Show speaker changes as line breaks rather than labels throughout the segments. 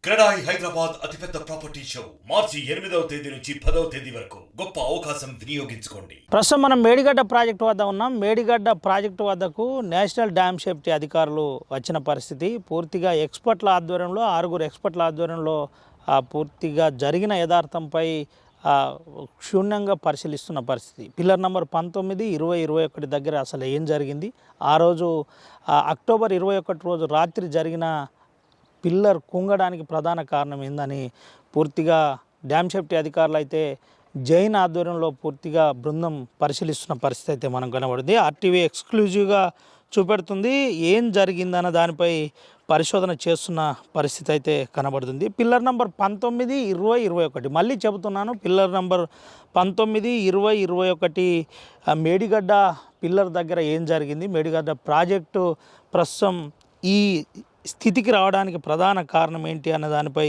క్రెడాయి హైదరాబాద్ అతిపెద్ద property show మార్చి 8వ తేదీ నుంచి 10వ తేదీ వరకు గొప్ప అవకాశం వినియోగించుకోండి.
ప్రస్తుతం మనం మేడిగడ్డ ప్రాజెక్టు వద్ద ఉన్నాం. మేడిగడ్డ ప్రాజెక్టు వద్దకు నేషనల్ డ్యామ్ సేఫ్టీ అధికారులు వచ్చిన పరిస్థితి. పూర్తిగా ఎక్స్పర్ట్ల ఆధ్వర్యంలో 6 ఎక్స్పర్ట్ల ఆధ్వర్యంలో పూర్తిగా జరిగిన యథార్థంపై క్షుణ్ణంగా పరిశీలిస్తున్న పరిస్థితి. పిల్లర్ నెంబర్ 19, 20, 21 దగ్గర అసలు ఏం జరిగింది, ఆ రోజు అక్టోబర్ 21 రోజు రాత్రి జరిగిన పిల్లర్ కుంగడానికి ప్రధాన కారణం ఏందని పూర్తిగా డ్యామ్ సేఫ్టీ అధికారులు అయితే జైన్ ఆధ్వర్యంలో పూర్తిగా బృందం పరిశీలిస్తున్న పరిస్థితి అయితే మనం కనబడింది. ఆర్టీవీ ఎక్స్క్లూజివ్గా చూపెడుతుంది. ఏం జరిగిందన్న దానిపై పరిశోధన చేస్తున్న పరిస్థితి అయితే కనబడుతుంది. పిల్లర్ నెంబర్ 19, 20, 21 మళ్ళీ చెబుతున్నాను. పిల్లర్ నెంబర్ 19, 20, 21 మేడిగడ్డ పిల్లర్ దగ్గర ఏం జరిగింది, మేడిగడ్డ ప్రాజెక్టు ప్రస్తుతం ఈ స్థితికి రావడానికి ప్రధాన కారణం ఏంటి అన్న దానిపై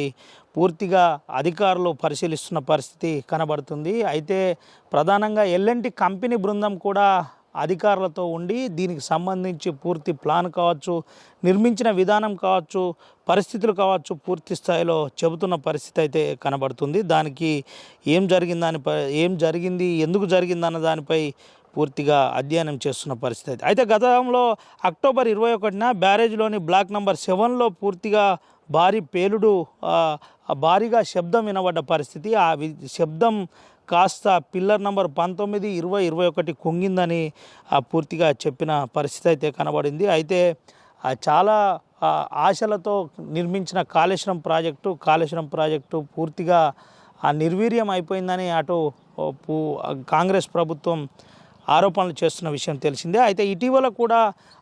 పూర్తిగా అధికారులు పరిశీలిస్తున్న పరిస్థితి కనబడుతుంది. అయితే ప్రధానంగా ఎల్ఎన్టీ కంపెనీ బృందం కూడా అధికారులతో ఉండి దీనికి సంబంధించి పూర్తి ప్లాన్ కావచ్చు, నిర్మించిన విధానం కావచ్చు, పరిస్థితులు కావచ్చు పూర్తి స్థాయిలో చెబుతున్న పరిస్థితి అయితే కనబడుతుంది. దానికి ఏం జరిగింది, ఎందుకు జరిగిందన్న దానిపై పూర్తిగా అధ్యయనం చేస్తున్న పరిస్థితి. అయితే గతంలో అక్టోబర్ 21న బ్యారేజ్లోని బ్లాక్ నెంబర్ 7లో పూర్తిగా భారీ పేలుడు, భారీగా శబ్దం వినబడ్డ పరిస్థితి. ఆ శబ్దం కాస్త పిల్లర్ నెంబర్ 19, 20, 21 కుంగిందని పూర్తిగా చెప్పిన పరిస్థితి అయితే కనబడింది. అయితే చాలా ఆశలతో నిర్మించిన కాళేశ్వరం ప్రాజెక్టు పూర్తిగా నిర్వీర్యం అయిపోయిందని అటు కాంగ్రెస్ ప్రభుత్వం ఆరోపణలు చేస్తున్న విషయం తెలిసిందే. అయితే ఇటీవల కూడా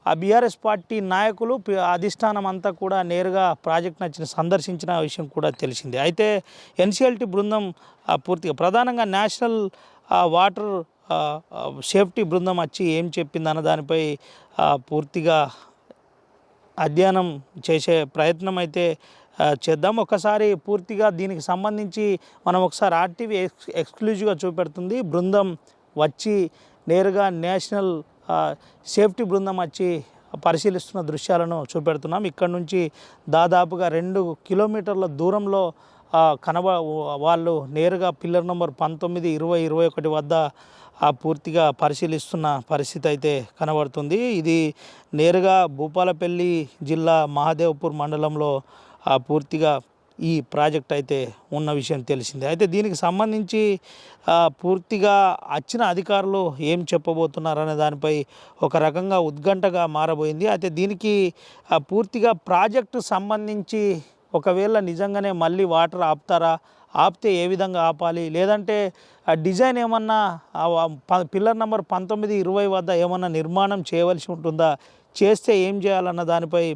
ఆ బీఆర్ఎస్ పార్టీ నాయకులు, అధిష్టానం అంతా కూడా నేరుగా ప్రాజెక్ట్ను సందర్శించిన విషయం కూడా తెలిసిందే. అయితే ఎన్సీఎల్టీ బృందం పూర్తిగా ప్రధానంగా నేషనల్ వాటర్ సేఫ్టీ బృందం వచ్చి ఏం చెప్పింది అన్న దానిపై పూర్తిగా అధ్యయనం చేసే ప్రయత్నం అయితే చేద్దాం. ఒకసారి పూర్తిగా దీనికి సంబంధించి మనం ఒకసారి ఆర్టీవీ ఎక్స్క్లూజివ్గా చూపెడుతుంది. బృందం వచ్చి నేరుగా నేషనల్ సేఫ్టీ బృందం వచ్చి పరిశీలిస్తున్న దృశ్యాలను చూపెడుతున్నాం. ఇక్కడ నుంచి దాదాపుగా 2 కిలోమీటర్ల దూరంలో వాళ్ళు నేరుగా పిల్లర్ నెంబర్ 19, 20, 21 వద్ద పూర్తిగా పరిశీలిస్తున్న పరిస్థితి అయితే కనబడుతుంది. ఇది నేరుగా భూపాలపల్లి జిల్లా మహాదేవ్పూర్ మండలంలో పూర్తిగా ఈ ప్రాజెక్ట్ అయితే ఉన్న విషయం తెలిసిందే. అయితే దీనికి సంబంధించి పూర్తిగా వచ్చిన అధికారులు ఏం చెప్పబోతున్నారనే దానిపై ఒక రకంగా ఉత్కంఠగా మారబోయింది. అయితే దీనికి పూర్తిగా ప్రాజెక్టు సంబంధించి ఒకవేళ నిజంగానే మళ్ళీ వాటర్ ఆపితే ఏ విధంగా ఆపాలి, లేదంటే డిజైన్ ఏమన్నా పిల్లర్ నెంబర్ 19, 20 వద్ద ఏమన్నా నిర్మాణం చేయవలసి ఉంటుందా, చేస్తే ఏం చేయాలన్న దానిపై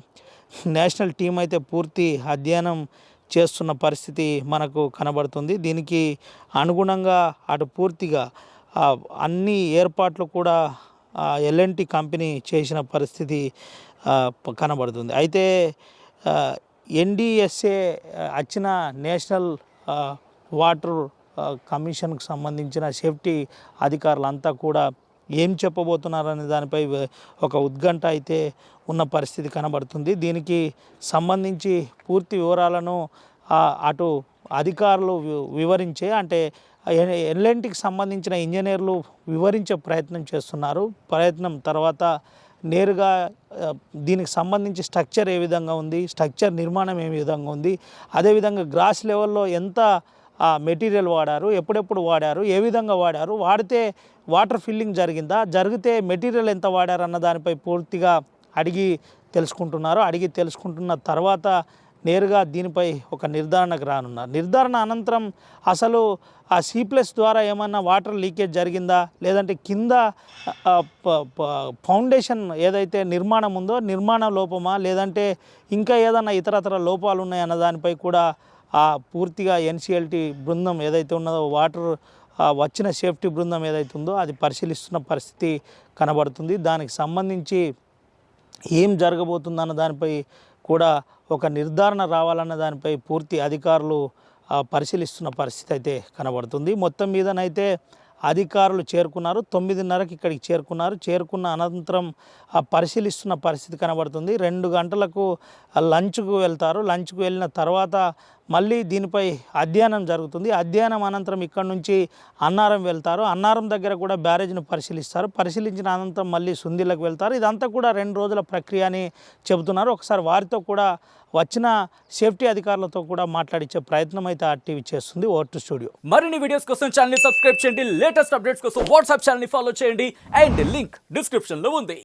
నేషనల్ టీం అయితే పూర్తి అధ్యయనం చేస్తున్న పరిస్థితి మనకు కనబడుతుంది. దీనికి అనుగుణంగా అటు పూర్తిగా అన్ని ఏర్పాట్లు కూడా ఎల్ఎన్టీ కంపెనీ చేసిన పరిస్థితి కనబడుతుంది. అయితే ఎన్డిఎస్ఏ వచ్చిన నేషనల్ వాటర్ కమిషన్కు సంబంధించిన సేఫ్టీ అధికారులంతా కూడా ఏం చెప్పబోతున్నారనే దానిపై ఒక ఉత్కంఠ అయితే ఉన్న పరిస్థితి కనబడుతుంది. దీనికి సంబంధించి పూర్తి వివరాలను అటు అధికారులు వివరించే, అంటే ఎల్ఎన్టీకి సంబంధించిన ఇంజనీర్లు వివరించే ప్రయత్నం చేస్తున్నారు. తర్వాత నేరుగా దీనికి సంబంధించి స్ట్రక్చర్ ఏ విధంగా ఉంది, స్ట్రక్చర్ నిర్మాణం ఏ విధంగా ఉంది, అదేవిధంగా గ్రాస్ లెవెల్లో ఎంత మెటీరియల్ వాడారు, ఎప్పుడెప్పుడు వాడారు, ఏ విధంగా వాడారు, వాడితే వాటర్ ఫిల్లింగ్ జరిగితే మెటీరియల్ ఎంత వాడారు అన్న దానిపై పూర్తిగా అడిగి తెలుసుకుంటున్న తర్వాత నేరుగా దీనిపై ఒక నిర్ధారణకు రానున్నారు. నిర్ధారణ అనంతరం అసలు ఆ C+ ద్వారా ఏమన్నా వాటర్ లీకేజ్ జరిగిందా, లేదంటే కింద ఫౌండేషన్ ఏదైతే నిర్మాణం ఉందో నిర్మాణ లోపమా, లేదంటే ఇంకా ఏదన్నా ఇతరతర లోపాలు ఉన్నాయన్న దానిపై కూడా పూర్తిగా ఎన్సీఎల్టీ బృందం ఏదైతే ఉన్నదో వాటర్ వచ్చిన సేఫ్టీ బృందం ఏదైతే ఉందో అది పరిశీలిస్తున్న పరిస్థితి కనబడుతుంది. దానికి సంబంధించి ఏం జరగబోతుందన్న దానిపై కూడా ఒక నిర్ధారణ రావాలన్న దానిపై పూర్తి అధికారులు పరిశీలిస్తున్న పరిస్థితి అయితే కనబడుతుంది. మొత్తం మీదనైతే అధికారులు చేరుకున్నారు. 9:30కి ఇక్కడికి చేరుకున్న అనంతరం పరిశీలిస్తున్న పరిస్థితి కనబడుతుంది. 2 గంటలకు లంచ్కు వెళ్తారు. లంచ్కు వెళ్ళిన తర్వాత మళ్ళీ దీనిపై అధ్యయనం జరుగుతుంది. అధ్యయనం అనంతరం ఇక్కడ నుంచి అన్నారం వెళ్తారు. అన్నారం దగ్గర కూడా బ్యారేజ్ను పరిశీలిస్తారు. పరిశీలించిన అనంతరం మళ్ళీ సుందిలకు వెళ్తారు. ఇదంతా కూడా 2 రోజుల ప్రక్రియ అని చెబుతున్నారు. ఒకసారి వారితో కూడా వచ్చిన సేఫ్టీ అధికారులతో కూడా మాట్లాడించే ప్రయత్నం అయితే ఆర్టీవీ చేస్తుంది. Over to studio.
మరిన్ని వీడియోస్ కోసం ఛానల్ ని సబ్స్క్రైబ్ చేయండి. లేటెస్ట్ అప్డేట్స్ కోసం వాట్సాప్ ఛానల్ ని ఫాలో చేయండి. అండ్ లింక్ డిస్క్రిప్షన్ లో ఉంది.